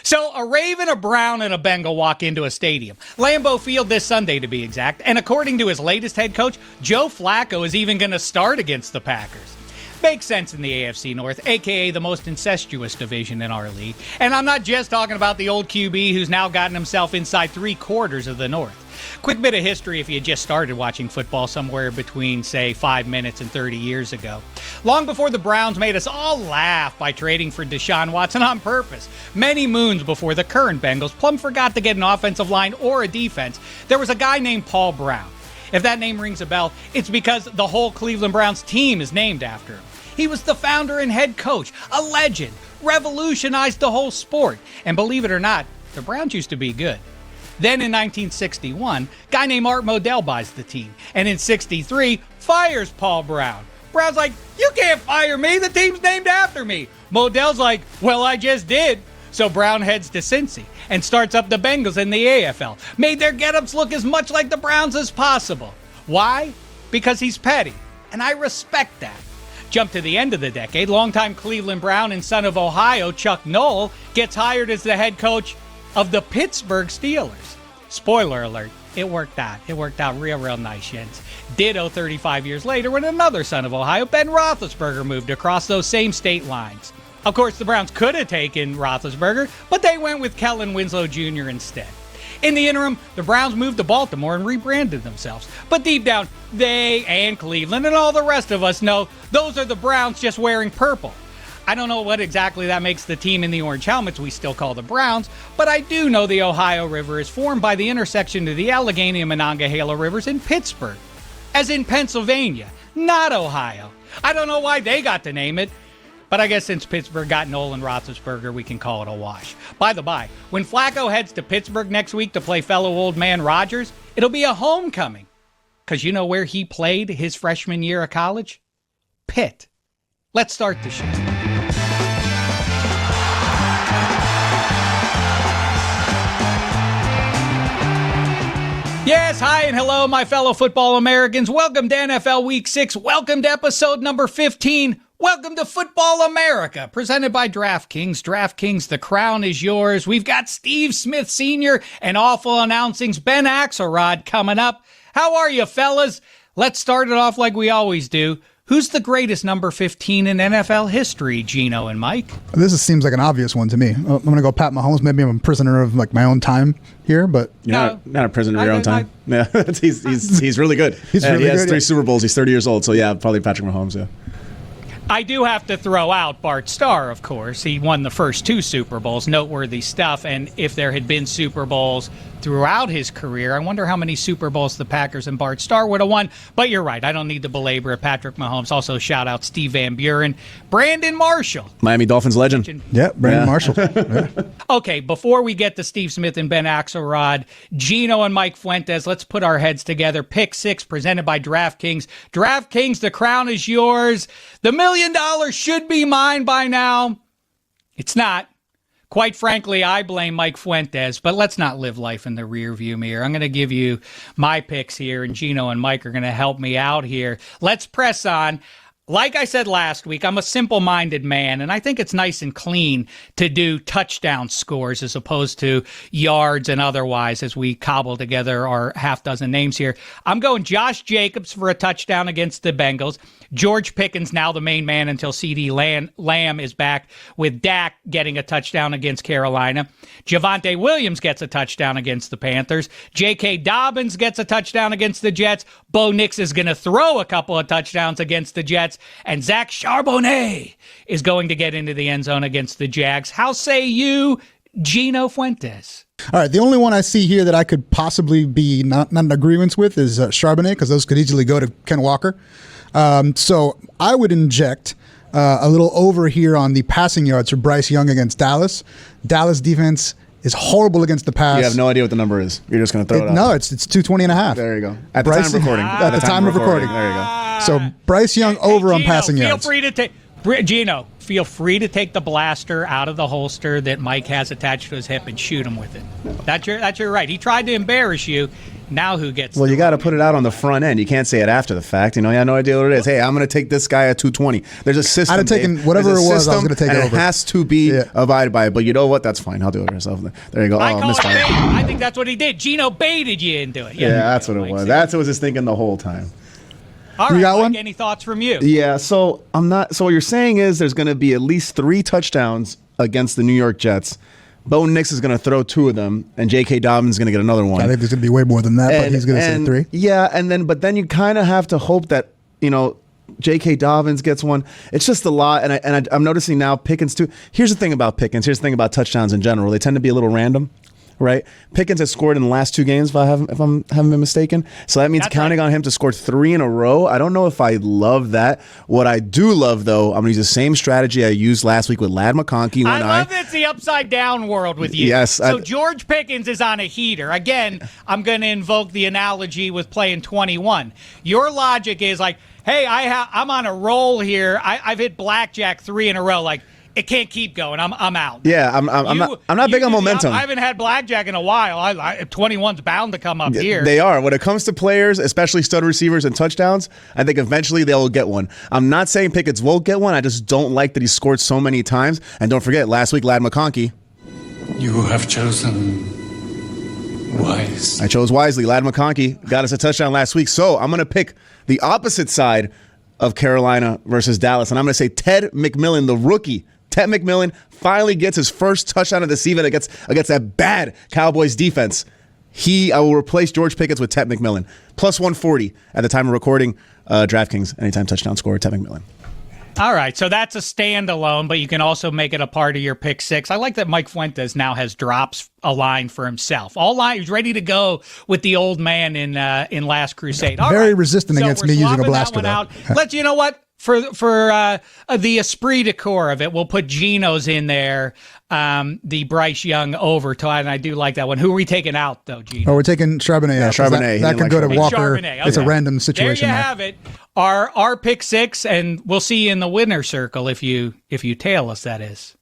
So a Raven, a Brown, and a Bengal walk into a stadium. Lambeau Field this Sunday, to be exact. And according to his latest head coach, Joe Flacco is even going to start against the Packers. Makes sense in the AFC North, a.k.a. the most incestuous division in our league. And I'm not just talking about the old QB who's now gotten himself inside 3/4 of the North. Quick bit of history if you just started watching football somewhere between, say, 5 minutes and 30 years ago. Long before the Browns made us all laugh by trading for Deshaun Watson on purpose, many moons before the current Bengals plumb forgot to get an offensive line or a defense, there was a guy named Paul Brown. If that name rings a bell, it's because the whole Cleveland Browns team is named after him. He was the founder and head coach, a legend, revolutionized the whole sport. And believe it or not, the Browns used to be good. Then in 1961, a guy named Art Modell buys the team. And in 63, fires Paul Brown. Brown's like, you can't fire me. The team's named after me. Modell's like, well, I just did. So Brown heads to Cincy and starts up the Bengals in the AFL. Made their get-ups look as much like the Browns as possible. Why? Because he's petty. And I respect that. Jump to the end of the decade, longtime Cleveland Brown and son of Ohio, Chuck Noll, gets hired as the head coach of the Pittsburgh Steelers. Spoiler alert, it worked out. It worked out real nice, Jens. Ditto 35 years later when another son of Ohio, Ben Roethlisberger, moved across those same state lines. Of course, the Browns could have taken Roethlisberger, but they went with Kellen Winslow Jr. instead. In the interim, the Browns moved to Baltimore and rebranded themselves. But deep down, they and Cleveland and all the rest of us know those are the Browns just wearing purple. I don't know what exactly that makes the team in the orange helmets we still call the Browns, but I do know the Ohio River is formed by the intersection of the Allegheny and Monongahela rivers in Pittsburgh, as in Pennsylvania, not Ohio. I don't know why they got to name it, but I guess since Pittsburgh got Noll and Roethlisberger, we can call it a wash. By the by, when Flacco heads to Pittsburgh next week to play fellow old man Rodgers, it'll be a homecoming. Because you know where he played his freshman year of college? Pitt. Let's start the show. Yes, hi and hello, my fellow football Americans. Welcome to NFL Week 6. Welcome to episode number 15. Welcome to Football America, presented by DraftKings. DraftKings, the crown is yours. We've got Steve Smith Sr. and awful announcing's Ben Axelrod coming up. How are you, fellas? Let's start it off like we always do. Who's the greatest number 15 in NFL history, Gino and Mike? This seems like an obvious one to me. I'm going to go Pat Mahomes. Maybe I'm a prisoner of my own time here, but you're not a prisoner of your own time. Yeah, he's really good. He has 3 Super Bowls. He's 30 years old, so yeah, probably Patrick Mahomes. Yeah. I do have to throw out Bart Starr, of course. He won the first 2 Super Bowls, noteworthy stuff. And if there had been Super Bowls throughout his career, I wonder how many Super Bowls the Packers and Bart Starr would have won. But you're right. I don't need to belabor it. Patrick Mahomes. Also, shout out Steve Van Buren. Brandon Marshall. Miami Dolphins legend. Yeah, Brandon Marshall. Yeah. Okay, before we get to Steve Smith and Ben Axelrod, Gino and Mike Fuentes, let's put our heads together. Pick 6 presented by DraftKings. DraftKings, the crown is yours. The $1 million should be mine by now. It's not. Quite frankly, I blame Mike Fuentes, but let's not live life in the rearview mirror. I'm going to give you my picks here, and Gino and Mike are going to help me out here. Let's press on. Like I said last week, I'm a simple-minded man, and I think it's nice and clean to do touchdown scores as opposed to yards and otherwise as we cobble together our half dozen names here. I'm going Josh Jacobs for a touchdown against the Bengals. George Pickens, now the main man until C.D. Lamb is back, with Dak getting a touchdown against Carolina. Javonte Williams gets a touchdown against the Panthers. J.K. Dobbins gets a touchdown against the Jets. Bo Nix is going to throw a couple of touchdowns against the Jets. And Zach Charbonnet is going to get into the end zone against the Jags. How say you, Gino Fuentes? All right, the only one I see here that I could possibly be not in agreement with is Charbonnet, because those could easily go to Ken Walker. So I would inject a little over here on the passing yards for Bryce Young against Dallas. Dallas defense is horrible against the pass. You have no idea what the number is. You're just going to throw it out. No, it's 220.5. There you go. At the time of recording. At the time of recording. There you go. So Bryce Young over on passing yards. Gino, feel free to take the blaster out of the holster that Mike has attached to his hip and shoot him with it. That's your right. He tried to embarrass you. Now who gets? Well, you got to put it out on the front end. You can't say it after the fact. You have no idea what it is. Hey, I'm going to take this guy at 220. There's a system. I'd have taken whatever it was. I was going to take it over. It has to be abided by. But you know what? That's fine. I'll do it myself. There you go. I call it bait. I think that's what he did. Gino baited you into it. Yeah, that's what it was. That's what I was just thinking the whole time. All right, you got one? Any thoughts from you? Yeah. So I'm not. So what you're saying is there's going to be at least 3 touchdowns against the New York Jets. Bo Nix is going to throw 2 of them, and J.K. Dobbins is going to get another one. I think there's going to be way more than that, but he's going to say 3. Yeah, but then you kind of have to hope that J.K. Dobbins gets one. It's just a lot, and I'm noticing now Pickens too. Here's the thing about Pickens. Here's the thing about touchdowns in general. They tend to be a little random. Right, Pickens has scored in the last 2 games, if I haven't been mistaken. So that means counting on him to score 3 in a row. I don't know if I love that. What I do love, though, I'm going to use the same strategy I used last week with Ladd McConkey. I love it's the upside down world with you. Yes. So George Pickens is on a heater. Again, I'm going to invoke the analogy with playing 21. Your logic is like, hey, I'm on a roll here. I've hit blackjack 3 in a row. Like, it can't keep going. I'm out. Yeah, I'm not big on momentum. I haven't had blackjack in a while. 21's bound to come up here. They are. When it comes to players, especially stud receivers and touchdowns, I think eventually they will get one. I'm not saying Pickens won't get one. I just don't like that he scored so many times. And don't forget, last week, Ladd McConkey. You have chosen wise. I chose wisely. Ladd McConkey got us a touchdown last week. So I'm going to pick the opposite side of Carolina versus Dallas. And I'm going to say Ted McMillan, the rookie. Ted McMillan finally gets his first touchdown of the season against that bad Cowboys defense. I will replace George Pickens with Ted McMillan. Plus 140 at the time of recording. DraftKings, anytime touchdown scorer, Ted McMillan. All right, so that's a standalone, but you can also make it a part of your pick 6. I like that Mike Fuentes now has drops a line for himself. He's ready to go with the old man in Last Crusade. All Very right. resistant against me using a blaster. Let's, you know what? For the esprit de corps of it, we'll put Gino's in there, the Bryce Young over. And I do like that one. Who are we taking out, though, Gino? Oh, we're taking Charbonnet. Yeah, Charbonnet. That could go to Walker. Charbonnet. Okay. It's a random situation. There you have it. Our pick 6, and we'll see you in the winner circle if you tail us, that is.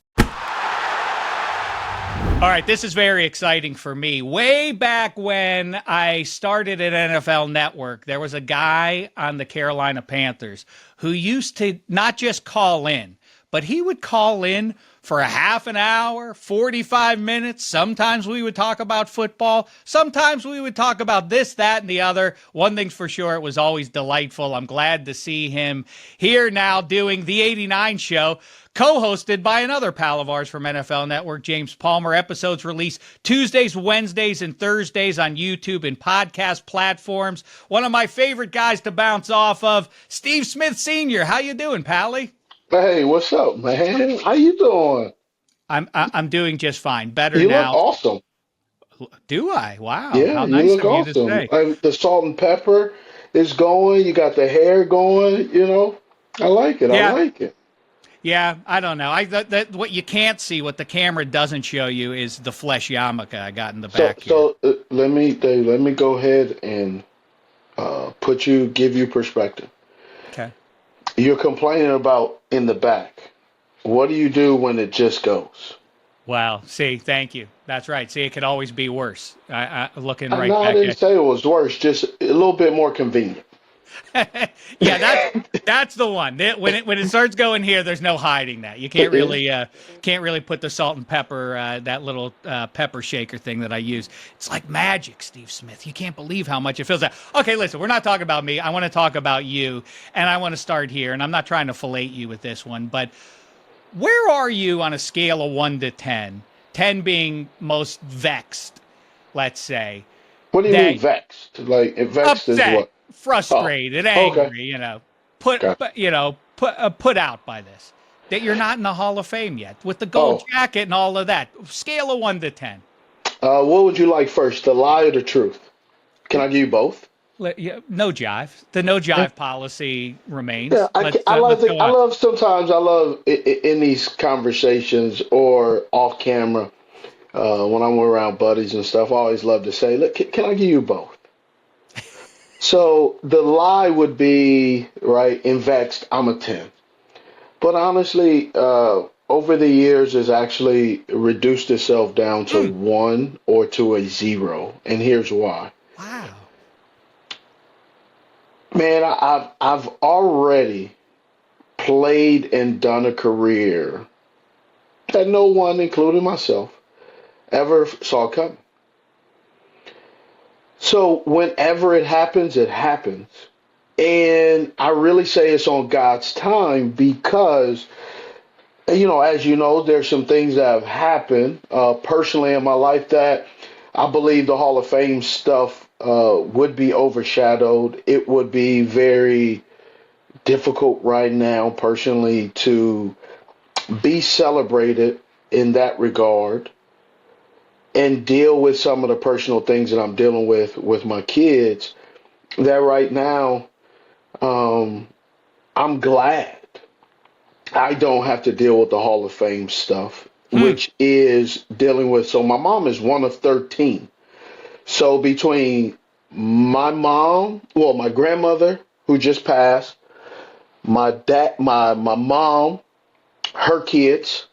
All right, this is very exciting for me. Way back when I started at NFL Network, there was a guy on the Carolina Panthers who used to not just call in, but he would call in for a half an hour, 45 minutes. Sometimes we would talk about football. Sometimes we would talk about this, that, and the other. One thing's for sure, it was always delightful. I'm glad to see him here now doing the 89 show, co-hosted by another pal of ours from NFL Network, James Palmer. Episodes released Tuesdays, Wednesdays, and Thursdays on YouTube and podcast platforms. One of my favorite guys to bounce off of, Steve Smith Sr. How you doing, Pally? Hey, what's up, man? How you doing? I'm doing just fine. Better you now. You look awesome. Do I? Wow. Yeah, how nice you look of you awesome. to say. The salt and pepper is going. You got the hair going. I like it. Yeah. I like it. Yeah, I don't know. What you can't see, what the camera doesn't show you, is the flesh yarmulke I got in the back. So let me go ahead and give you perspective. Okay. You're complaining about in the back. What do you do when it just goes? Wow. See, thank you. That's right. See, it could always be worse. I looking right no, back. I didn't say it was worse. Just a little bit more convenient. Yeah, that's the one. When it starts going here, there's no hiding that. You can't really put the salt and pepper, that little pepper shaker thing that I use. It's like magic, Steve Smith. You can't believe how much it feels like. Okay, listen, we're not talking about me. I want to talk about you, and I want to start here. And I'm not trying to fillet you with this one, but where are you on a scale of 1 to 10? 10 being most vexed, let's say. What do you mean vexed? Like vexed upset, is what? Frustrated, angry, okay. Put out by this, that you're not in the Hall of Fame yet with the gold jacket and all of that. Scale of 1 to 10. What would you like first, the lie or the truth? Can I give you both? No jive. The no jive policy remains. Yeah, I love in these conversations or off camera when I'm around buddies and stuff. I always love to say, look, can I give you both? So the lie would be, right, in vexed, I'm a 10. But honestly, over the years, it's actually reduced itself down to 1 or to a 0. And here's why. Wow. Man, I've already played and done a career that no one, including myself, ever saw coming. So whenever it happens, it happens. And I really say it's on God's time because, as you know, there's some things that have happened personally in my life that I believe the Hall of Fame stuff would be overshadowed. It would be very difficult right now, personally, to be celebrated in that regard and deal with some of the personal things that I'm dealing with my kids. That right now, um, I'm glad I don't have to deal with the Hall of Fame stuff, which is dealing with. So my mom is one of 13. So between my mom, well, my grandmother who just passed, my dad, my mom, her kids,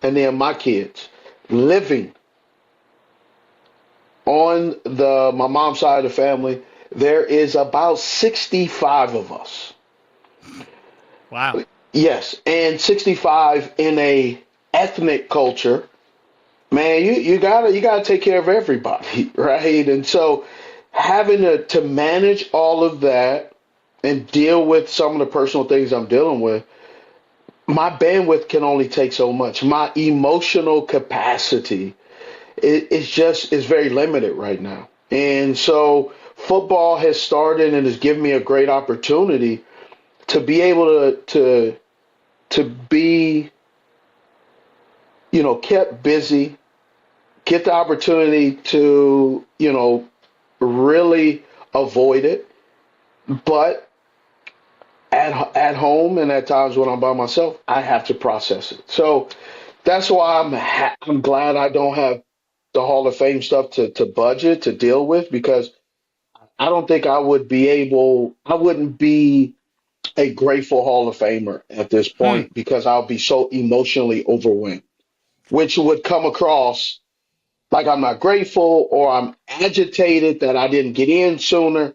and then my kids living on the my mom's side of the family, there is about 65 of us. Wow. Yes, and 65 in a ethnic culture, man, you gotta take care of everybody, right? And so having to manage all of that and deal with some of the personal things I'm dealing with, my bandwidth can only take so much. My emotional capacity is very limited right now. And so football has started and has given me a great opportunity to be able to be, kept busy, get the opportunity to, really avoid it, but at home and at times when I'm by myself, I have to process it. So that's why I'm glad I don't have the Hall of Fame stuff to budget to deal with because I don't think I wouldn't be a grateful Hall of Famer at this Hmm. point because I'll be so emotionally overwhelmed, which would come across like I'm not grateful or I'm agitated that I didn't get in sooner.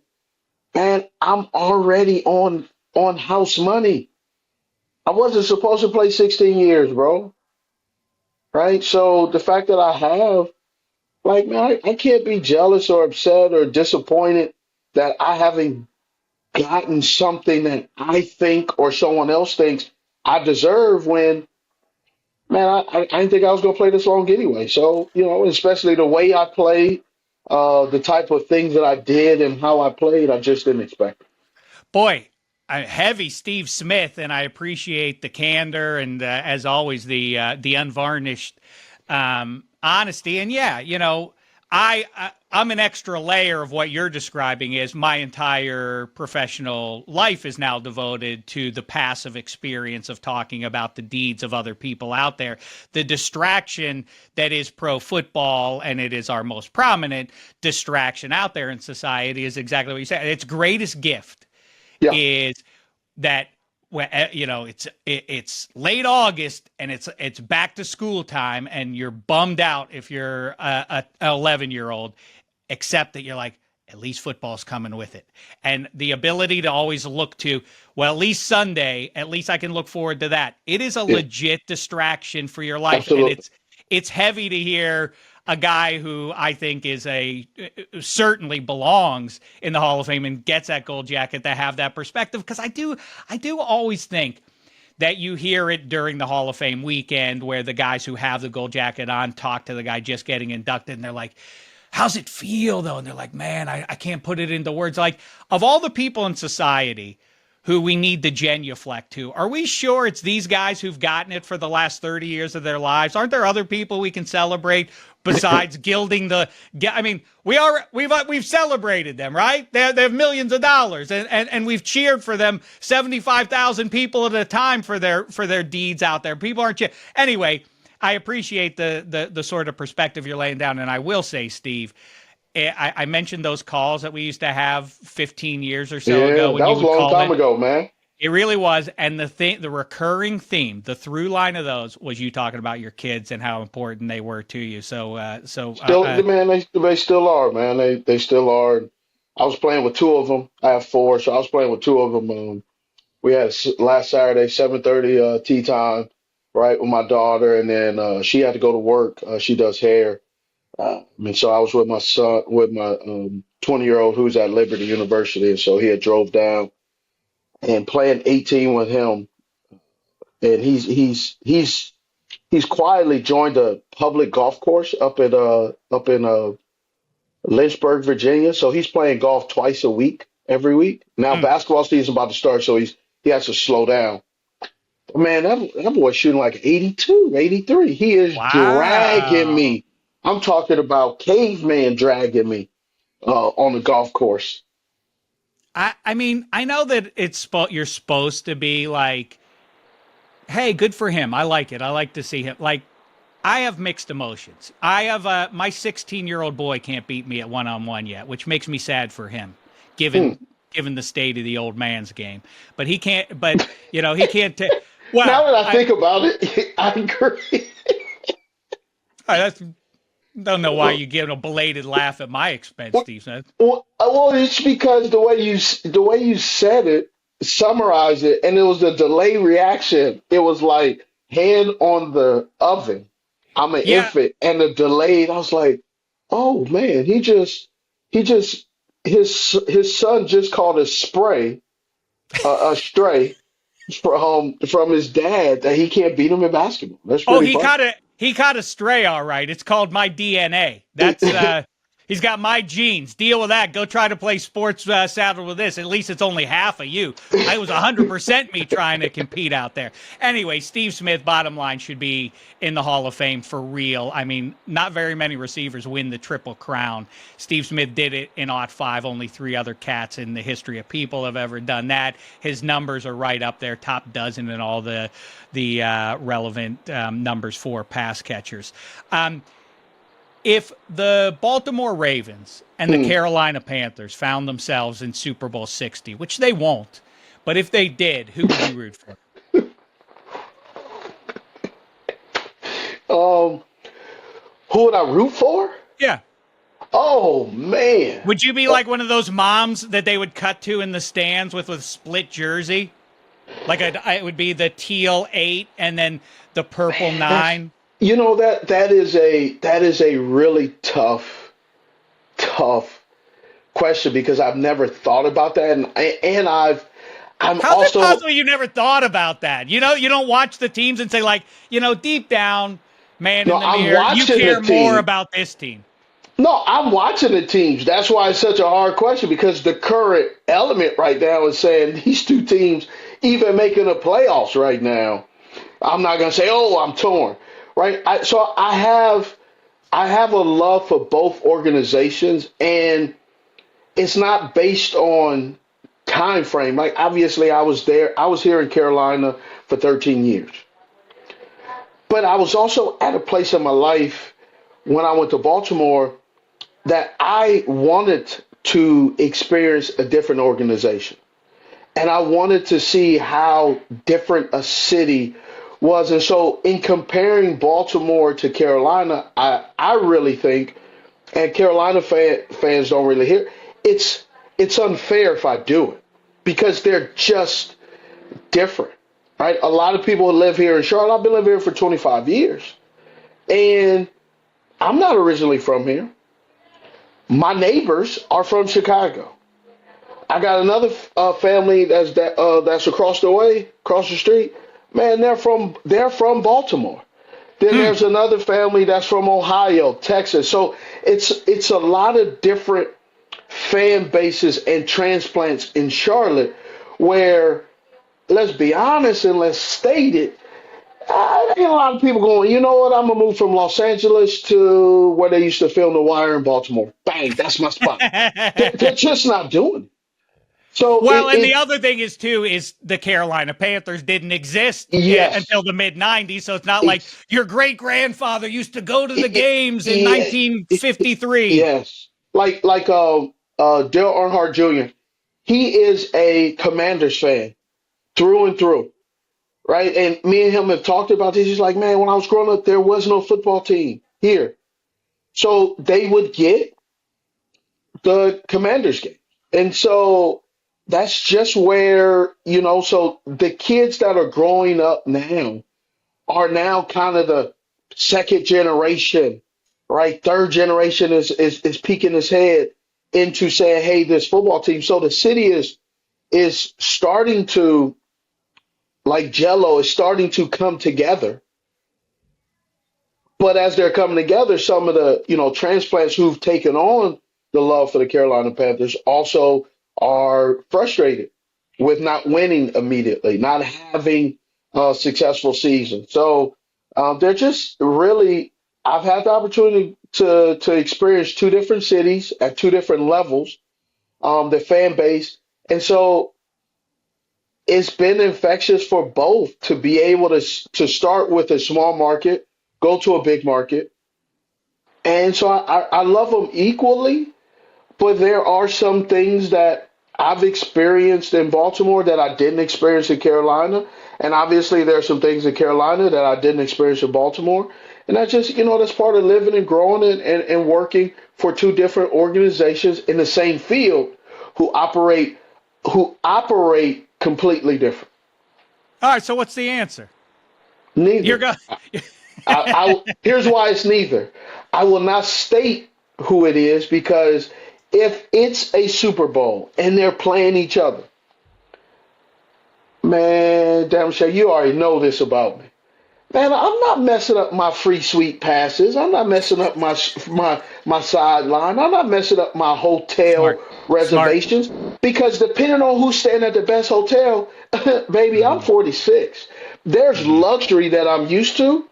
Man, I'm already on house money. I wasn't supposed to play 16 years, bro. Right? So the fact that I have, like, man, I can't be jealous or upset or disappointed that I haven't gotten something that I think or someone else thinks I deserve when, man, I didn't think I was going to play this long anyway. So, especially the way I played, the type of things that I did and how I played, I just didn't expect it. Boy, I'm heavy Steve Smith, and I appreciate the candor and, as always, the unvarnished honesty. And yeah, I'm an extra layer of what you're describing is my entire professional life is now devoted to the passive experience of talking about the deeds of other people out there. The distraction that is pro football, and it is our most prominent distraction out there in society, is exactly what you said. Its greatest gift Yeah. is that it's late August and it's back to school time and you're bummed out if you're a 11-year-old, except that you're like, at least football's coming with it. And the ability to always look to, well, at least Sunday, at least I can look forward to that. It is a Yeah. legit distraction for your life. And Absolutely. it's heavy to hear a guy who I think is certainly belongs in the Hall of Fame and gets that gold jacket to have that perspective. Because I do always think that you hear it during the Hall of Fame weekend where the guys who have the gold jacket on talk to the guy just getting inducted and they're like, how's it feel though? And they're like, man, I can't put it into words. Like, of all the people in society who we need to genuflect to, are we sure it's these guys who've gotten it for the last 30 years of their lives? Aren't there other people we can celebrate besides gilding the? I mean, we've celebrated them, right? They have millions of dollars, and we've cheered for them 75,000 people at a time for their deeds out there. People aren't anyway. I appreciate the sort of perspective you're laying down, and I will say, Steve, I mentioned those calls that we used to have 15 years or so Yeah, ago when that you was a would long call time in. ago, man. It really was, and the recurring theme, the through line of those was you talking about your kids and how important they were to you. So Still, man, they still are, man. They still are. I was playing with two of them. I have four, so I was playing with two of them. We had last Saturday, 7:30 tea time, right, with my daughter, and then she had to go to work. She does hair. And so I was with my son, with my 20-year-old who's at Liberty University, and so he had drove down and playing 18 with him, and he's quietly joined a public golf course up in Lynchburg, Virginia. So he's playing golf twice a week, every week. Now Mm. basketball season's about to start, so he has to slow down. Man, that boy's shooting like 82, 83. He is dragging Wow. me. I'm talking about caveman dragging me on the golf course. I mean, I know that you're supposed to be like, hey, good for him. I like it. I like to see him. Like, I have mixed emotions. I have my 16-year-old boy can't beat me at one-on-one yet, which makes me sad for him, Hmm. given the state of the old man's game. But he can't. But he can't. Now Well, that I think about it, I agree. that's don't know why you give a belated laugh at my expense, Well, Steve Smith. well, it's because the way you said it, summarized it, and it was the delay reaction. It was like hand on the oven. I'm an Yeah. infant, and the delayed. I was like, oh man, he just his son just called a spray a stray from his dad that he can't beat him in basketball. That's Oh, pretty funny. he caught a stray, all right. It's called my DNA. That's he's got my genes. Deal with that. Go try to play sports saddle with this. At least it's only half of you. I was 100% me trying to compete out there. Anyway, Steve Smith, bottom line, should be in the Hall of Fame for real. I mean, not very many receivers win the Triple Crown. Steve Smith did it in '05. Only three other cats in the history of people have ever done that. His numbers are right up there, top dozen in all the relevant numbers for pass catchers. If the Baltimore Ravens and the Hmm. Carolina Panthers found themselves in Super Bowl 60, which they won't, but if they did, who would you root for? Um, who would I root for? Yeah. Oh man. Would you be like one of those moms that they would cut to in the stands with a split jersey? Like it would be the teal 8 and then the purple That's 9. that is a really tough question because I've never thought about that, and I'm How's it also possible you never thought about that? You don't watch the teams and say, like, deep down, man no, in the I'm mirror, you watching the care more team. about this team. No, I'm watching the teams. That's why it's such a hard question because the current element right now is saying these two teams even making the playoffs right now. I'm not gonna say, oh, I'm torn, right? So I have a love for both organizations, and it's not based on time frame. Like obviously, I was here in Carolina for 13 years, but I was also at a place in my life when I went to Baltimore that I wanted to experience a different organization. And I wanted to see how different a city was. And so, in comparing Baltimore to Carolina, I really think, and Carolina fans don't really hear, it's it's unfair if I do it because they're just different, right? A lot of people live here in Charlotte. I've been living here for 25 years, and I'm not originally from here. My neighbors are from Chicago. I got another family that's across the way, across the street. Man, they're from Baltimore. Then Hmm. there's another family that's from Ohio, Texas. So it's a lot of different fan bases and transplants in Charlotte where let's be honest and let's state it. Ain't a lot of people going, you know what? I'm gonna move from Los Angeles to where they used to film The Wire in Baltimore. Bang, that's my spot. They're just not doing it. So Well, and the other thing is too is the Carolina Panthers didn't exist yes, until the mid '90s, so it's not like it's your great grandfather used to go to the it, games in it, it, 1953. yes, like Dale Earnhardt Jr. He is a Commanders fan through and through, right? And me and him have talked about this. He's like, man, when I was growing up, there was no football team here, so they would get the Commanders game. And so that's just where, so the kids that are growing up now are now kind of the second generation, right? Third generation is peeking his head into saying, hey, this football team. So the city is starting to, like Jello, is starting to come together. But as they're coming together, some of the, transplants who've taken on the love for the Carolina Panthers also are frustrated with not winning immediately, not having a successful season. So they're just really, I've had the opportunity to experience two different cities at two different levels, the fan base. And so it's been infectious for both to be able to start with a small market, go to a big market. And so I love them equally, but there are some things that I've experienced in Baltimore that I didn't experience in Carolina. And obviously there are some things in Carolina that I didn't experience in Baltimore. And that's just, that's part of living and growing and working for two different organizations in the same field who operate completely different. All right, so what's the answer? Neither. You're going. Here's why it's neither. I will not state who it is because if it's a Super Bowl and they're playing each other, man, Dameshek, you already know this about me. Man, I'm not messing up my free suite passes. I'm not messing up my sideline. I'm not messing up my hotel reservations because depending on who's staying at the best hotel, baby, I'm 46. There's luxury that I'm used to.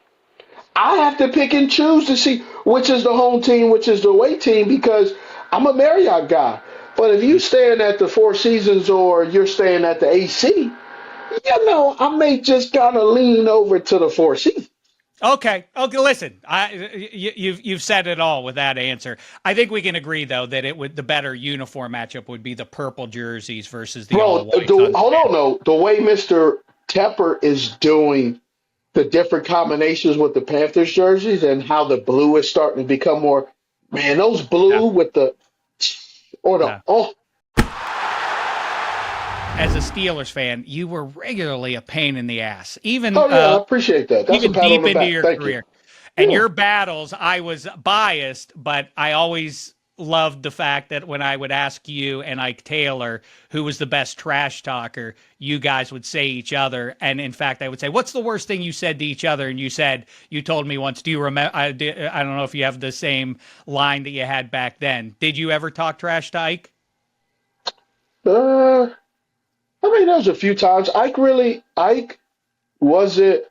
I have to pick and choose to see which is the home team, which is the away team because I'm a Marriott guy. But if you're staying at the Four Seasons or you're staying at the AC, I may just kind of lean over to the Four Seasons. Okay. Listen, you've said it all with that answer. I think we can agree though that the better uniform matchup would be the purple jerseys versus the all white. Hold on, though. The way Mr. Tepper is doing the different combinations with the Panthers jerseys and how the blue is starting to become more. Man, those blue with the As a Steelers fan, you were regularly a pain in the ass. Even I appreciate that. That's even a pat deep on the into back. your Thank career. you. And Yeah. your battles, I was biased, but I always loved the fact that when I would ask you and Ike Taylor who was the best trash talker, you guys would say each other. And in fact, I would say, what's the worst thing you said to each other? And you told me once, do you remember? I don't know if you have the same line that you had back then. Did you ever talk trash to Ike? There was a few times. Ike wasn't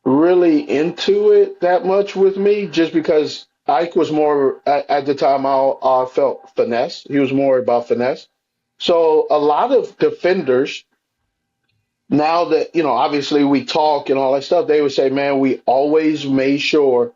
really into it that much with me just because Ike was more, at the time, I felt finesse. He was more about finesse. So a lot of defenders, now that, obviously we talk and all that stuff, they would say, man, we always made sure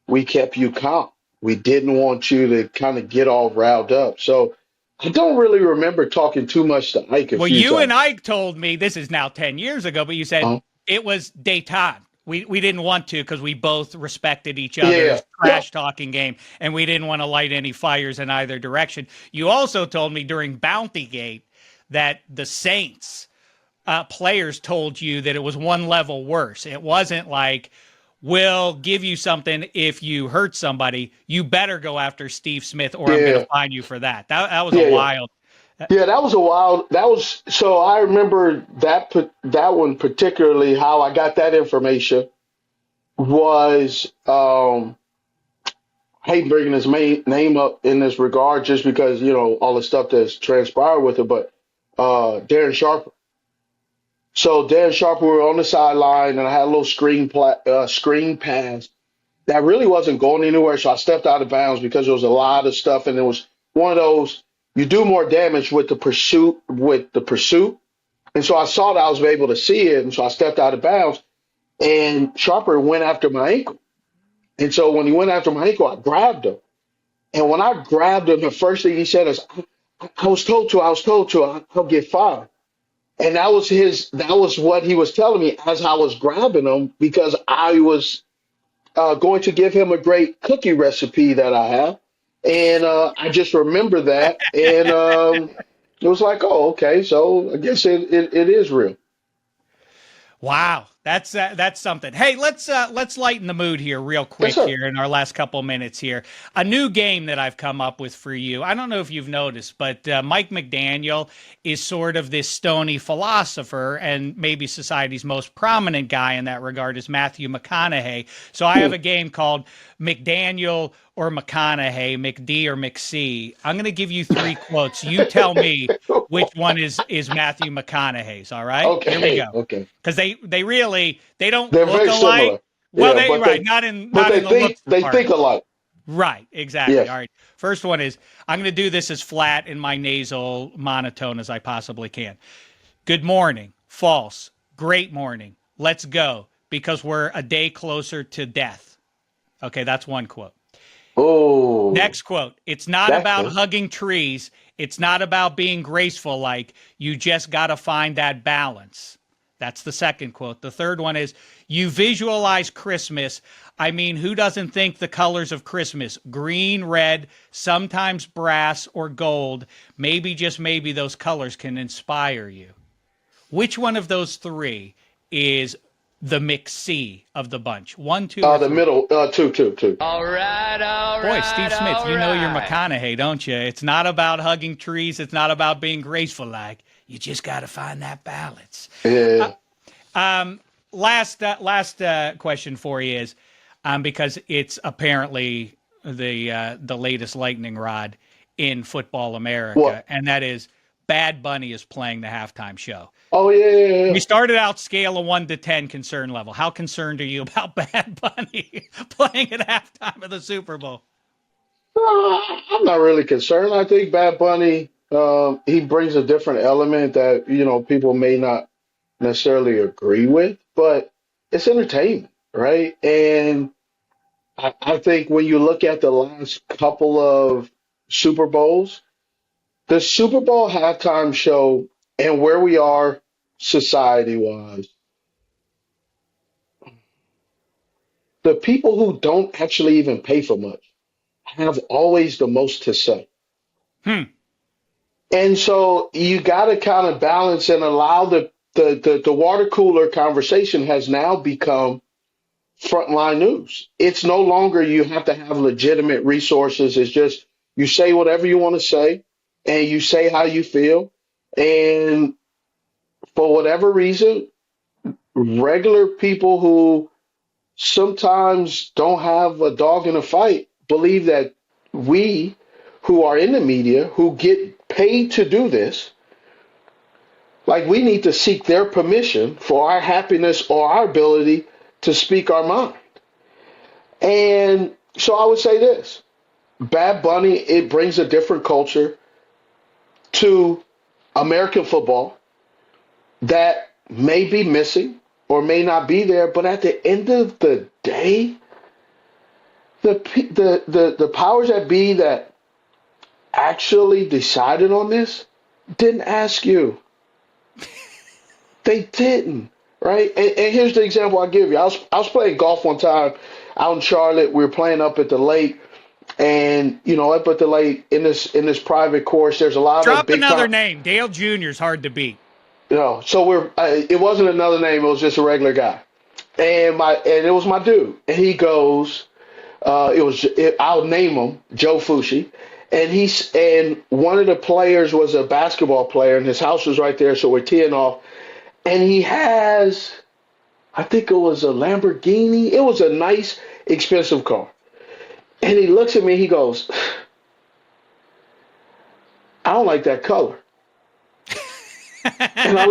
we kept you calm. We didn't want you to kind of get all riled up. So I don't really remember talking too much to Ike a Well, few you times. and Ike told me, this is now 10 years ago, but you said it was détente. We didn't want to because we both respected each other's trash talking game, and we didn't want to light any fires in either direction. You also told me during Bountygate that the Saints players told you that it was one level worse. It wasn't like, we'll give you something if you hurt somebody. You better go after Steve Smith or I'm going to fine you for that. That was a wild. Yeah, that was a wild. So I remember that one particularly. How I got that information was I hate bringing his name up in this regard just because all the stuff that's transpired with it. But Darren Sharper. So Darren Sharper, we were on the sideline, and I had a little screen pass that really wasn't going anywhere. So I stepped out of bounds because there was a lot of stuff, and it was one of those. You do more damage with the pursuit. And so I saw that I was able to see it. And so I stepped out of bounds and Sharper went after my ankle. And so when he went after my ankle, I grabbed him. And when I grabbed him, the first thing he said is, I was told to, I'll get fined. And that was what he was telling me as I was grabbing him because I was going to give him a great cookie recipe that I have. And I just remember that. And it was like, oh, okay. So I guess it is real. Wow, that's something. Hey, let's lighten the mood here real Yes, quick sir. here in our last couple minutes here. A new game that I've come up with for you. I don't know if you've noticed, but Mike McDaniel is sort of this stony philosopher, and maybe society's most prominent guy in that regard is Matthew McConaughey. So I have a game called McDaniel or McConaughey, McD or McC. I'm going to give you three quotes. You tell me which one is Matthew McConaughey's. All right, here we Okay. go. Okay. Because they don't They're look very alike. similar. Well, Yeah, they right, not in but they the think looks they think department. alike. Right, exactly. Yes. All right. First one is I'm going to do this as flat in my nasal monotone as I possibly can. Good morning. False. Great morning. Let's go because we're a day closer to death. Okay, that's one quote. Oh, Next quote. It's not that's about good. hugging trees. It's not about being graceful. Like you just got to find that balance. That's the second quote. The third one is you visualize Christmas. I mean, who doesn't think the colors of Christmas, green, red, sometimes brass or gold, maybe just maybe those colors can inspire you. Which one of those three is the McC of the bunch? One, two, or The three? middle, two. Boy, Steve Smith, you know you're McConaughey, don't you? It's not about hugging trees. It's not about being graceful. Like you just got to find that balance. Yeah. Last question for you is, because it's apparently the latest lightning rod in football America, What? and that is Bad Bunny is playing the halftime show. Oh yeah. We started out scale of 1 to 10 concern level. How concerned are you about Bad Bunny playing at halftime of the Super Bowl? I'm not really concerned. I think Bad Bunny, he brings a different element that people may not necessarily agree with, but it's entertainment, right? And I think when you look at the last couple of Super Bowls, the Super Bowl halftime show and where we are society wise, the people who don't actually even pay for much have always the most to say. Hmm. And so you got to kind of balance and allow the water cooler conversation has now become frontline news. It's no longer you have to have legitimate resources. It's just you say whatever you want to say and you say how you feel. And for whatever reason, regular people who sometimes don't have a dog in a fight believe that we who are in the media, who get paid to do this, like we need to seek their permission for our happiness or our ability to speak our mind. And so I would say this Bad Bunny, it brings a different culture to American football that may be missing or may not be there, but at the end of the day, the powers that be that actually decided on this didn't ask you. They didn't, right? And here's the example I'll give you. I was playing golf one time out in Charlotte. We were playing up at the lake, and up at the lake in this private course, there's a lot of Drop big another time. name. Dale Jr. is hard to beat. So it wasn't another name. It was just a regular guy, and it was my dude. And he goes, I'll name him Joe Fushi, and one of the players was a basketball player, and his house was right there. So we're teeing off, and he has, I think it was a Lamborghini. It was a nice, expensive car. And he looks at me. He goes, I don't like that color. And I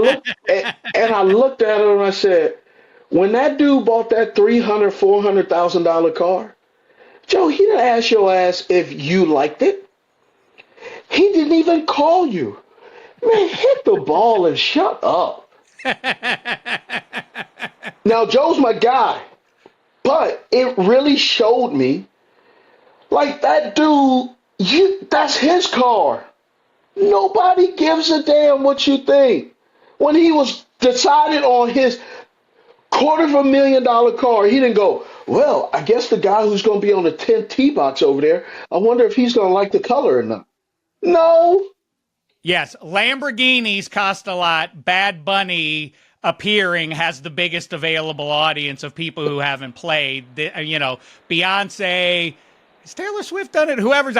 looked at him and I said, when that dude bought that $300,000-$400,000 car, Joe, he didn't ask your ass if you liked it. He didn't even call you. Man, hit the ball and shut up. Now, Joe's my guy, but it really showed me, like that dude, that's his car. Nobody gives a damn what you think. When he was decided on his $250,000 car, he didn't go, well, I guess the guy who's going to be on the 10th tee box over there, I wonder if he's going to like the color or not. No. Yes, Lamborghinis cost a lot. Bad Bunny appearing has the biggest available audience of people who haven't played. Beyonce, has Taylor Swift done it? Whoever's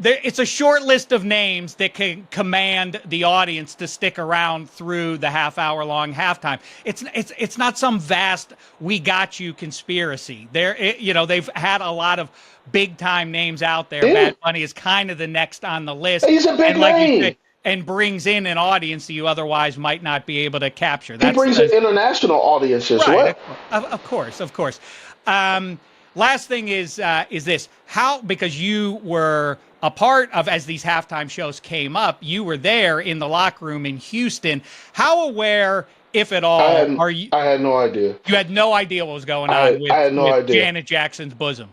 it's a short list of names that can command the audience to stick around through the half-hour-long halftime. It's not some vast "we got you" conspiracy. They've had a lot of big-time names out there. Yeah. Bad Bunny is kind of the next on the list. He's a big name. And brings in an audience that you otherwise might not be able to capture. He brings an international audience as well. Of course. Last thing is this: because you were a part of, as these halftime shows came up, you were there in the locker room in Houston. How aware, if at all, are you? I had no idea. You had no idea what was going on I had no with idea. Janet Jackson's bosom.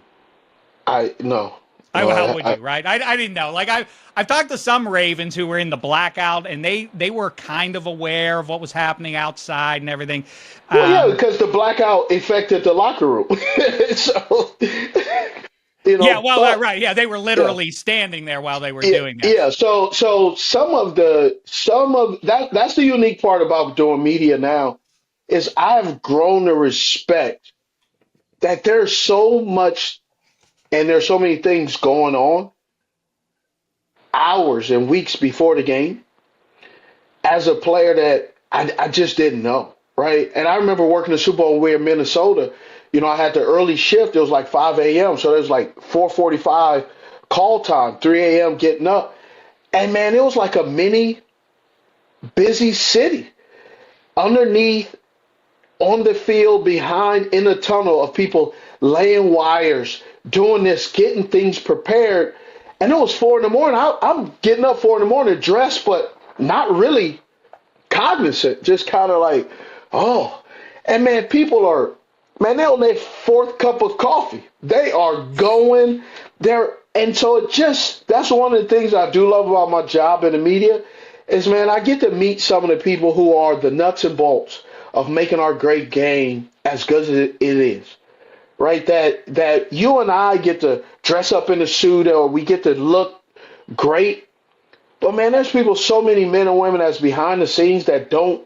No. How would you, right? I didn't know. Like I've talked to some Ravens who were in the blackout, and they were kind of aware of what was happening outside and everything. Well, yeah, because the blackout affected the locker room. So, Yeah, well, right. Yeah, they were literally standing there while they were doing that. Yeah, so some of that, that's the unique part about doing media now, is I've grown to respect that there's so much and there's so many things going on hours and weeks before the game as a player that I just didn't know, right? And I remember working the Super Bowl when we were in Minnesota. I had the early shift. It was like 5 a.m., so it was like 4:45 call time, 3 a.m. getting up. And, man, it was like a mini busy city underneath, on the field, behind, in the tunnel of people laying wires, doing this, getting things prepared. And it was 4 in the morning. I'm getting up 4 in the morning, dressed, but not really cognizant, just kind of like, oh. And, man, they're on their fourth cup of coffee. They are going there. And so that's one of the things I do love about my job in the media is, man, I get to meet some of the people who are the nuts and bolts of making our great game as good as it is. Right, that you and I get to dress up in a suit or we get to look great. But, man, there's so many men and women that's behind the scenes that don't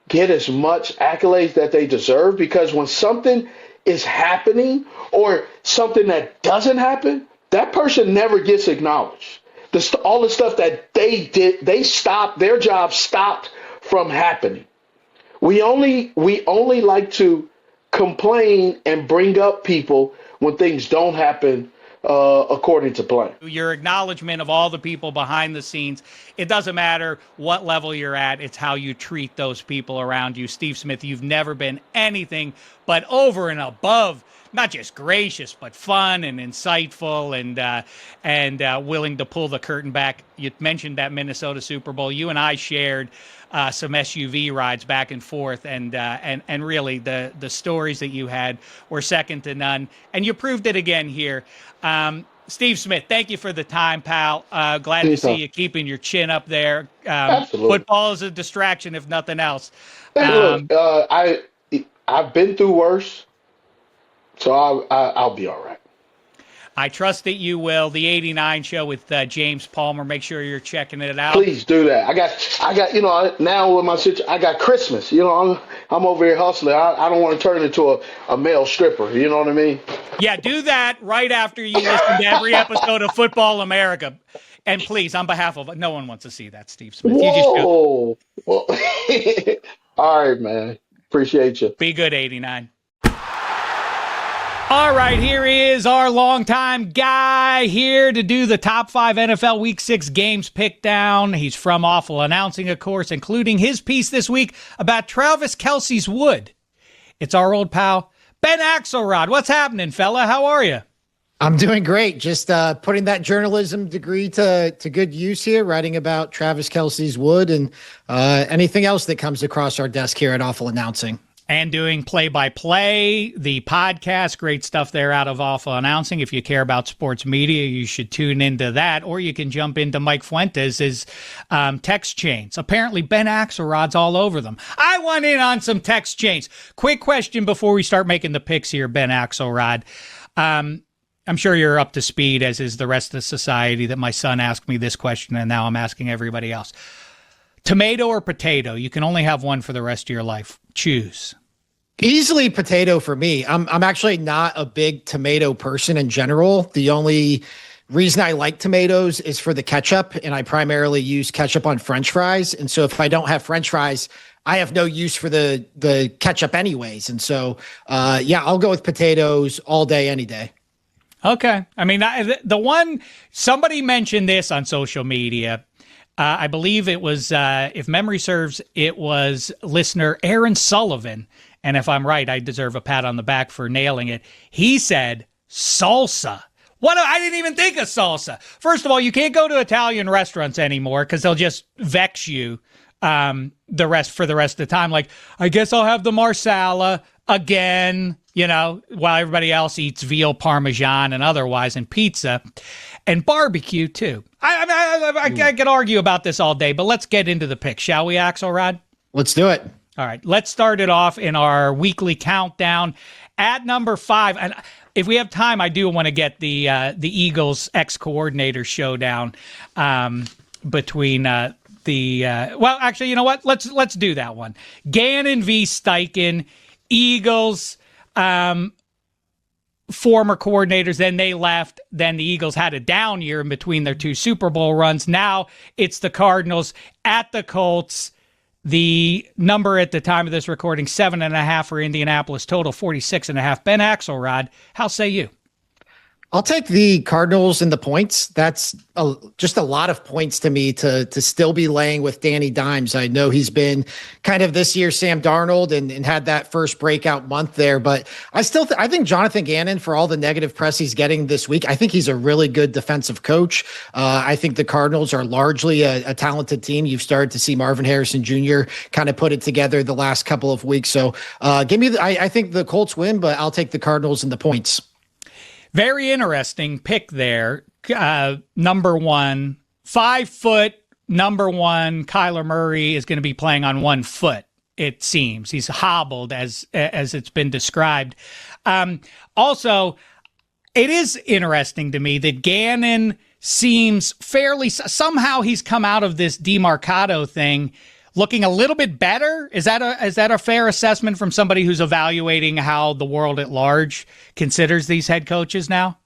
get as much accolades that they deserve, because when something is happening or something that doesn't happen, that person never gets acknowledged. All the stuff that they did, their job stopped from happening. We only like to complain and bring up people when things don't happen according to plan. Your acknowledgement of all the people behind the scenes. It doesn't matter what level you're at. It's how you treat those people around you. Steve Smith, you've never been anything but over and above, not just gracious, but fun and insightful and willing to pull the curtain back. You mentioned that Minnesota Super Bowl. You and I shared some SUV rides back and forth, and really the stories that you had were second to none, and you proved it again here. Steve Smith, thank you for the time, pal. Glad to see you keeping your chin up there. Absolutely. Football is a distraction, if nothing else. Hey, look, I've been through worse, so I'll be all right. I trust that you will. The 89 show with James Palmer. Make sure you're checking it out. Please do that. I got, now with my situation, I got Christmas. I'm over here hustling. I don't want to turn into a male stripper. You know what I mean? Yeah, do that right after you listen to every episode of Football America. And please, on behalf of, no one wants to see that, Steve Smith. Whoa. Well, all right, man. Appreciate you. Be good, 89. All right, here is our longtime guy here to do the top 5 NFL Week 6 games picked down. He's from Awful Announcing, of course, including his piece this week about Travis Kelce's wood. It's our old pal, Ben Axelrod. What's happening, fella? How are you? I'm doing great. Just putting that journalism degree to good use here, writing about Travis Kelce's wood and anything else that comes across our desk here at Awful Announcing. and doing play-by-play, the podcast, great stuff there out of Awful Announcing. If you care about sports media, you should tune into that, or you can jump into Mike Fuentes' text chains. Apparently, Ben Axelrod's all over them. I want in on some text chains. Quick question before we start making the picks here, Ben Axelrod. I'm sure you're up to speed, as is the rest of society, that my son asked me this question, and now I'm asking everybody else. Tomato or potato? You can only have one for the rest of your life. Choose. Easily potato for me. I'm actually not a big tomato person in general. The only reason I like tomatoes is for the ketchup, and I primarily use ketchup on French fries. And so if I don't have French fries, I have no use for the ketchup anyways. And so, I'll go with potatoes all day, any day. Okay. I mean, the one, somebody mentioned this on social media. I believe it was, if memory serves, it was listener Aaron Sullivan. And if I'm right, I deserve a pat on the back for nailing it. He said salsa. What? I didn't even think of salsa. First of all, you can't go to Italian restaurants anymore because they'll just vex you for the rest of the time. Like, I guess I'll have the marsala again, while everybody else eats veal parmesan and otherwise, and pizza and barbecue too. I could argue about this all day, but let's get into the pick, shall we, Axelrod? Let's do it. All right, let's start it off in our weekly countdown at number 5. And if we have time, I do want to get the Eagles ex-coordinator showdown between well, actually, you know what? Let's do that one. Gannon v. Steichen, Eagles. Former coordinators, then they left. Then the Eagles had a down year in between their 2 Super Bowl runs. Now it's the Cardinals at the Colts. The number at the time of this recording, 7.5 for Indianapolis, total 46.5. Ben Axelrod, how say you? I'll take the Cardinals and the points. That's just a lot of points to me to still be laying with Danny Dimes. I know he's been kind of this year Sam Darnold and had that first breakout month there, but I still I think Jonathan Gannon, for all the negative press he's getting this week, I think he's a really good defensive coach. I think the Cardinals are largely a talented team. You've started to see Marvin Harrison Jr. kind of put it together the last couple of weeks. So give me I think the Colts win, but I'll take the Cardinals and the points. Very interesting pick there. Number 1, 5 foot, number 1, Kyler Murray is going to be playing on 1 foot, it seems. He's hobbled as it's been described. Also, it is interesting to me that Gannon seems somehow he's come out of this DeMarcado thing looking a little bit better. Is that a fair assessment from somebody who's evaluating how the world at large considers these head coaches now?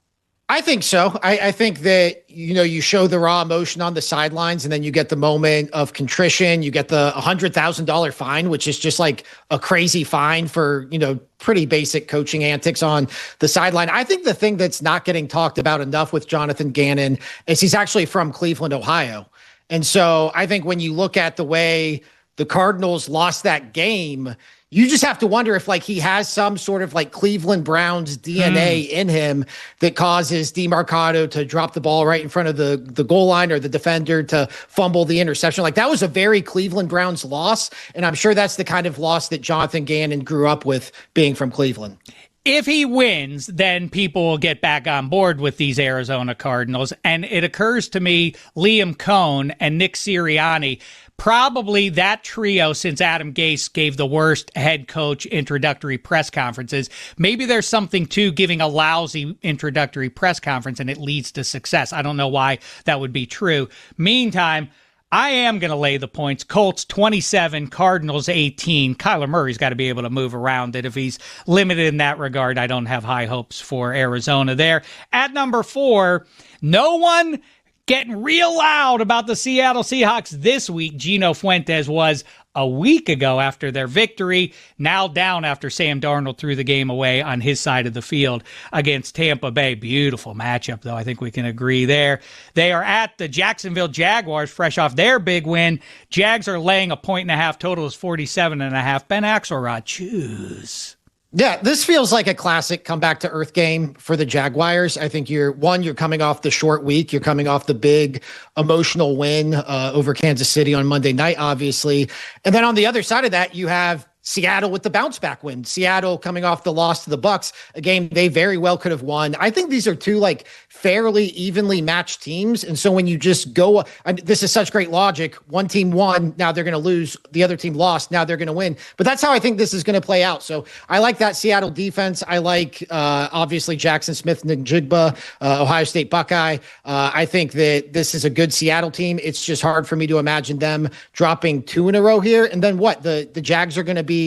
I think so. I think that, you show the raw emotion on the sidelines and then you get the moment of contrition. You get the $100,000 fine, which is just like a crazy fine for, pretty basic coaching antics on the sideline. I think the thing that's not getting talked about enough with Jonathan Gannon is he's actually from Cleveland, Ohio. And so I think when you look at the way the Cardinals lost that game, you just have to wonder if he has some sort of Cleveland Browns DNA in him that causes DeMarcado to drop the ball right in front of the goal line or the defender to fumble the interception. That was a very Cleveland Browns loss. And I'm sure that's the kind of loss that Jonathan Gannon grew up with, being from Cleveland. If he wins, then people will get back on board with these Arizona Cardinals. And it occurs to me, Liam Cohn and Nick Sirianni, probably that trio since Adam Gase gave the worst head coach introductory press conferences. Maybe there's something to giving a lousy introductory press conference and it leads to success. I don't know why that would be true. Meantime, I am going to lay the points. Colts 27, Cardinals 18. Kyler Murray's got to be able to move around it. If he's limited in that regard, I don't have high hopes for Arizona there. At number 4, no one getting real loud about the Seattle Seahawks this week. Gino Fuentes was a week ago after their victory, now down after Sam Darnold threw the game away on his side of the field against Tampa Bay. Beautiful matchup, though. I think we can agree there. They are at the Jacksonville Jaguars, fresh off their big win. Jags are laying 1.5. Total is 47.5. Ben Axelrod, choose. Yeah, this feels like a classic come back to earth game for the Jaguars. I think you're coming off the short week. You're coming off the big emotional win over Kansas City on Monday night, obviously. And then on the other side of that, you have Seattle with the bounce back win. Seattle coming off the loss to the Bucks, a game they very well could have won. I think these are two like fairly evenly matched teams. And so when you just go, this is such great logic. One team won, now they're going to lose. The other team lost, now they're going to win. But that's how I think this is going to play out. So I like that Seattle defense. I like, obviously, Jackson Smith-Njigba, Ohio State Buckeye. I think that this is a good Seattle team. It's just hard for me to imagine them dropping 2 in a row here. And then what? The Jags are going to be,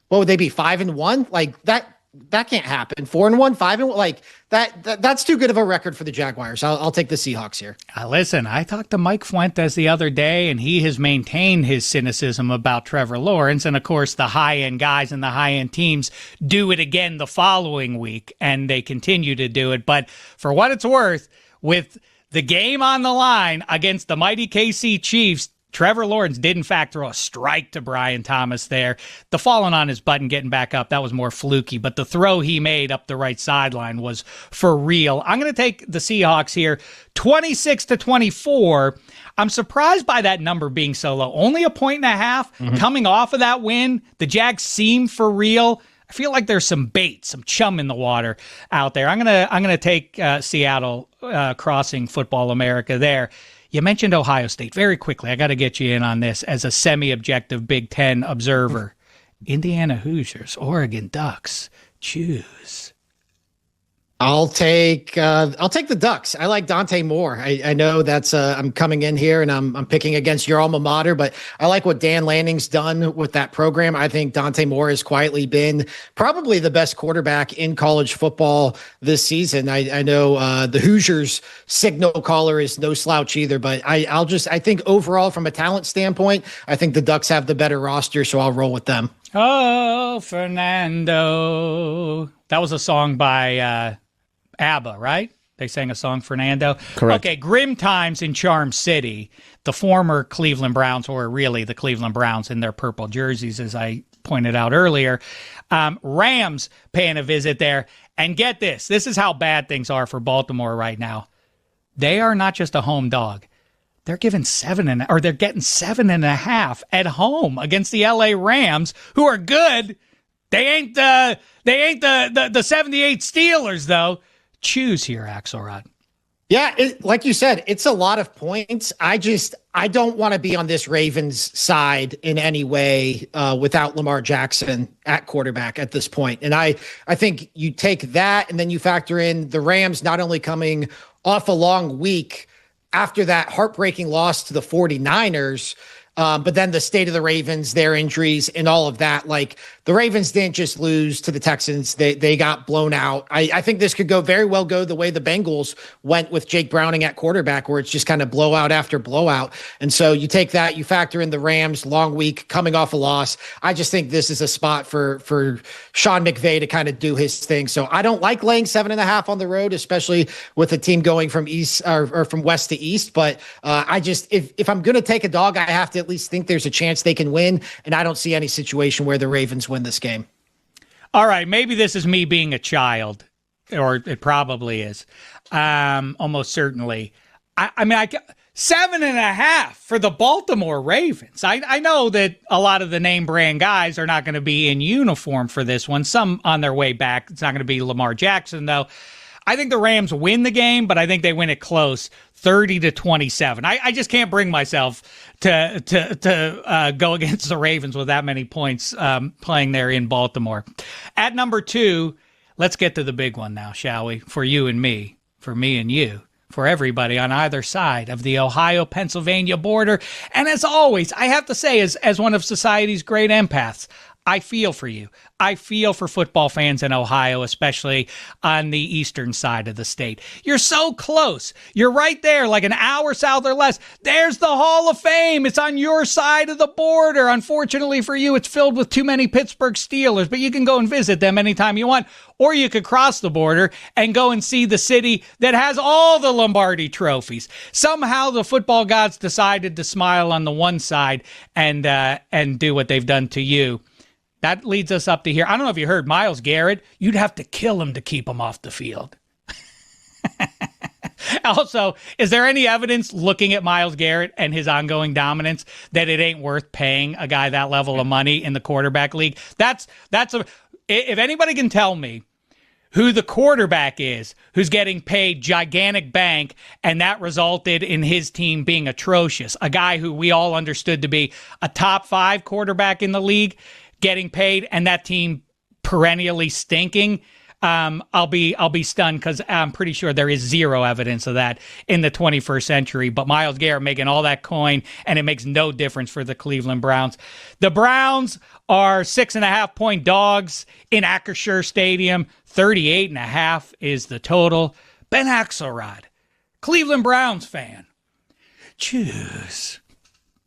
what would they be, 5-1? Like that can't happen. 4-1, 5-1, like that's too good of a record for the Jaguars. I'll take the Seahawks here. Listen, I talked to Mike Fuentes the other day, and he has maintained his cynicism about Trevor Lawrence. And of course, the high-end guys and the high-end teams do it again the following week, and they continue to do it. But for what it's worth, with the game on the line against the mighty KC Chiefs, Trevor Lawrence did, in fact, throw a strike to Brian Thomas there. The falling on his butt and getting back up, that was more fluky. But the throw he made up the right sideline was for real. I'm going to take the Seahawks here, 26-24. I'm surprised by that number being so low. Only a 1.5 coming off of that win. The Jags seem for real. I feel like there's some bait, some chum in the water out there. I'm gonna take Seattle crossing Football America there. You mentioned Ohio State. Very quickly, I got to get you in on this as a semi-objective Big Ten observer. Indiana Hoosiers, Oregon Ducks. Choose. I'll take the Ducks. I like Dante Moore. I know that's I'm coming in here and I'm picking against your alma mater, but I like what Dan Lanning's done with that program. I think Dante Moore has quietly been probably the best quarterback in college football this season. I know the Hoosiers signal caller is no slouch either, but I think overall from a talent standpoint, I think the Ducks have the better roster, so I'll roll with them. Oh, Fernando. That was a song by ABBA, right? They sang a song, Fernando. Correct. Okay, grim times in Charm City. The former Cleveland Browns, or really the Cleveland Browns in their purple jerseys, as I pointed out earlier. Rams paying a visit there. And get this. This is how bad things are for Baltimore right now. They are not just a home dog. They're getting 7.5 at home against the LA Rams, who are good. They ain't the 78 Steelers, though. Choose here, Axelrod. Yeah, like you said, it's a lot of points. I don't want to be on this Ravens side in any way without Lamar Jackson at quarterback at this point. And I think you take that and then you factor in the Rams not only coming off a long week after that heartbreaking loss to the 49ers, but then the state of the Ravens, their injuries and all of that. Like the Ravens didn't just lose to the Texans. They got blown out. I think this could very well go the way the Bengals went with Jake Browning at quarterback, where it's just kind of blowout after blowout. And so you take that, you factor in the Rams long week coming off a loss. I just think this is a spot for Sean McVay to kind of do his thing. So I don't like laying 7.5 on the road, especially with a team going from east or from west to east. But if I'm going to take a dog, I have to at least think there's a chance they can win. And I don't see any situation where the Ravens win this game. All right, maybe this is me being a child, or it probably is. Almost certainly. I mean, 7.5 for the Baltimore Ravens. I know that a lot of the name brand guys are not going to be in uniform for this one. Some on their way back. It's not going to be Lamar Jackson, though. I think the Rams win the game, but I think they win it close, 30-27. I just can't bring myself to go against the Ravens with that many points playing there in Baltimore. At number 2, let's get to the big one now, shall we? For you and me, for me and you, for everybody on either side of the Ohio-Pennsylvania border. And as always, I have to say, as one of society's great empaths, I feel for you. I feel for football fans in Ohio, especially on the eastern side of the state. You're so close. You're right there, like an hour south or less. There's the Hall of Fame. It's on your side of the border. Unfortunately for you, it's filled with too many Pittsburgh Steelers, but you can go and visit them anytime you want. Or you could cross the border and go and see the city that has all the Lombardi trophies. Somehow the football gods decided to smile on the one side and do what they've done to you. That leads us up to here. I don't know if you heard Myles Garrett. You'd have to kill him to keep him off the field. Also, is there any evidence looking at Myles Garrett and his ongoing dominance that it ain't worth paying a guy that level of money in the quarterback league? If anybody can tell me who the quarterback is who's getting paid gigantic bank and that resulted in his team being atrocious, a guy who we all understood to be a top 5 quarterback in the league getting paid and that team perennially stinking, I'll be stunned because I'm pretty sure there is zero evidence of that in the 21st century. But Myles Garrett making all that coin, and it makes no difference for the Cleveland Browns. The Browns are 6.5-point dogs in Acrisure Stadium. 38.5 is the total. Ben Axelrod, Cleveland Browns fan. Choose.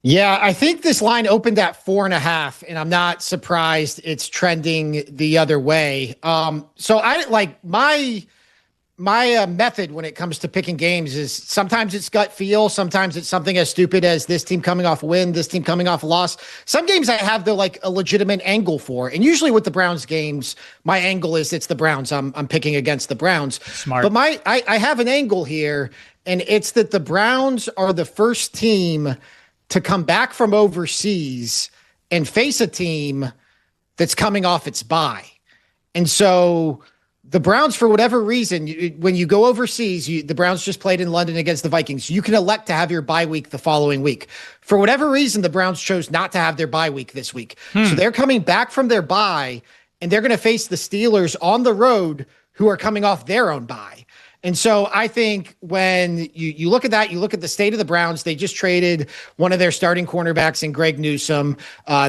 Yeah, I think this line opened at 4.5, and I'm not surprised it's trending the other way. So I like my method when it comes to picking games is sometimes it's gut feel, sometimes it's something as stupid as this team coming off a win, this team coming off a loss. Some games I have a legitimate angle for, and usually with the Browns games, my angle is it's the Browns. I'm picking against the Browns. Smart. But I have an angle here, and it's that the Browns are the first team to come back from overseas and face a team that's coming off its bye. And so the Browns, for whatever reason, when you go overseas, the Browns just played in London against the Vikings. You can elect to have your bye week the following week. For whatever reason, the Browns chose not to have their bye week this week. So they're coming back from their bye, and they're going to face the Steelers on the road, who are coming off their own bye. And so I think when you look at that, you look at the state of the Browns, they just traded one of their starting cornerbacks in Greg Newsome.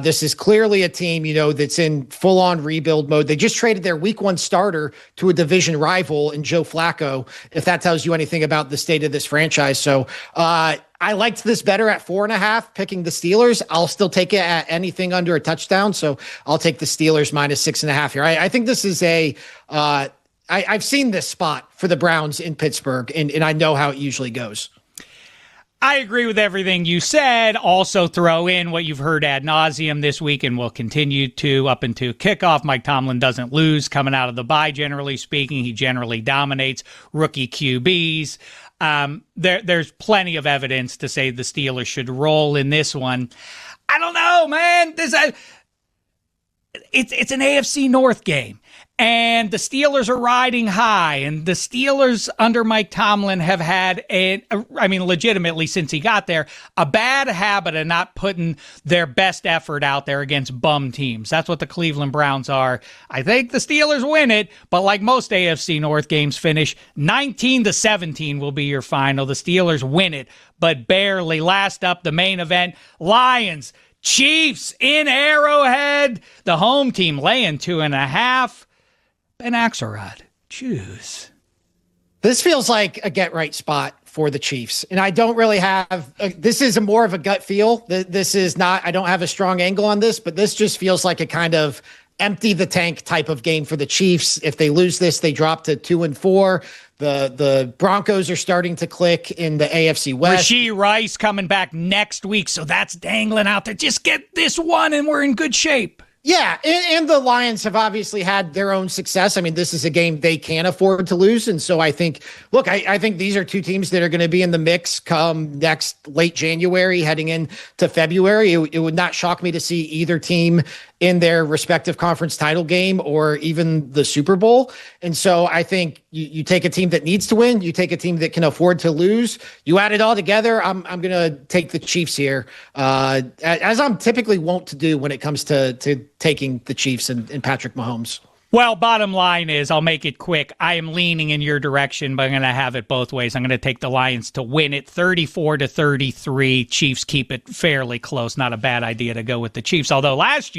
This is clearly a team, that's in full-on rebuild mode. They just traded their week 1 starter to a division rival in Joe Flacco, if that tells you anything about the state of this franchise. So I liked this better at 4.5, picking the Steelers. I'll still take it at anything under a touchdown. So I'll take the Steelers minus 6.5 here. I think this is I've seen this spot for the Browns in Pittsburgh, and I know how it usually goes. I agree with everything you said. Also throw in what you've heard ad nauseum this week and will continue to up into kickoff. Mike Tomlin doesn't lose coming out of the bye, generally speaking. He generally dominates rookie QBs. There's plenty of evidence to say the Steelers should roll in this one. I don't know, man. It's an AFC North game. And the Steelers are riding high, and the Steelers under Mike Tomlin have had legitimately since he got there, a bad habit of not putting their best effort out there against bum teams. That's what the Cleveland Browns are. I think the Steelers win it, but like most AFC North games finish, 19-17 will be your final. The Steelers win it, but barely. Last up, the main event, Lions, Chiefs in Arrowhead. The home team laying 2.5. Ben Axelrod, choose. This feels like a get-right spot for the Chiefs. And I don't really have this is more of a gut feel. This is not, I don't have a strong angle on this, but this just feels like a kind of empty the tank type of game for the Chiefs. If they lose this, they drop to 2-4. The Broncos are starting to click in the AFC West. Rashee Rice coming back next week, so that's dangling out there. Just get this one and we're in good shape. Yeah, and the Lions have obviously had their own success. I mean, this is a game they can't afford to lose. And so I think, I think these are two teams that are going to be in the mix come next late January, heading into February. It would not shock me to see either team in their respective conference title game or even the Super Bowl. And so I think you take a team that needs to win, you take a team that can afford to lose, you add it all together. I'm going to take the Chiefs here, as I'm typically wont to do when it comes to taking the Chiefs and Patrick Mahomes. Well, bottom line is, I'll make it quick. I am leaning in your direction, but I'm going to have it both ways. I'm going to take the Lions to win it 34-33. Chiefs keep it fairly close. Not a bad idea to go with the Chiefs. Although last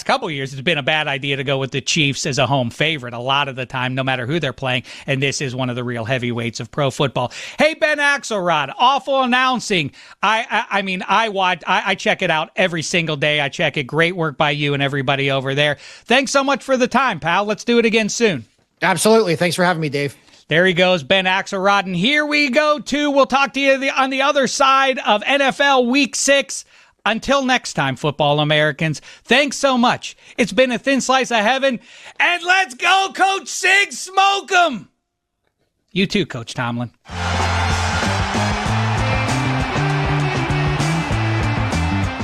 couple of years, it's been a bad idea to go with the Chiefs as a home favorite a lot of the time, no matter who they're playing. And this is one of the real heavyweights of pro football. Hey, Ben Axelrod, awful announcing. I check it out every single day. I check it. Great work by you and everybody over there. Thanks so much for the time, pal. Let's do it again soon. Absolutely. Thanks for having me, Dave. There he goes, Ben Axelrod. And here we go, we'll talk to you on the other side of NFL Week 6. Until next time, football Americans, thanks so much. It's been a thin slice of heaven, and let's go, Coach Sig, smoke 'em! You too, Coach Tomlin. Bye.